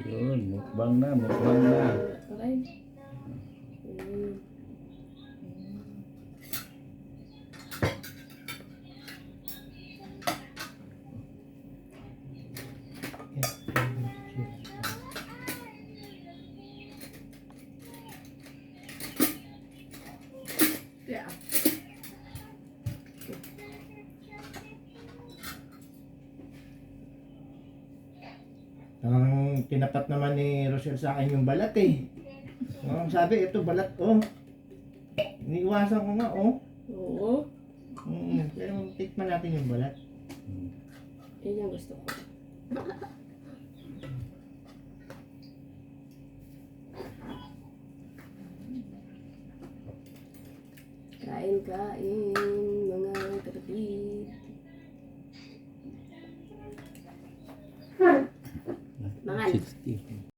Ayun, mukbang na, mukbang na. Aray. Yeah. Ang tinapat naman ni Rochelle sa akin yung balat eh. Sabi, ito balat oh. Iniiwasan ko nga oh. Oo. Pero tikman natin yung balat. Yan yung gusto ko. Kain, kain, mga kapatid. Mangan. 60.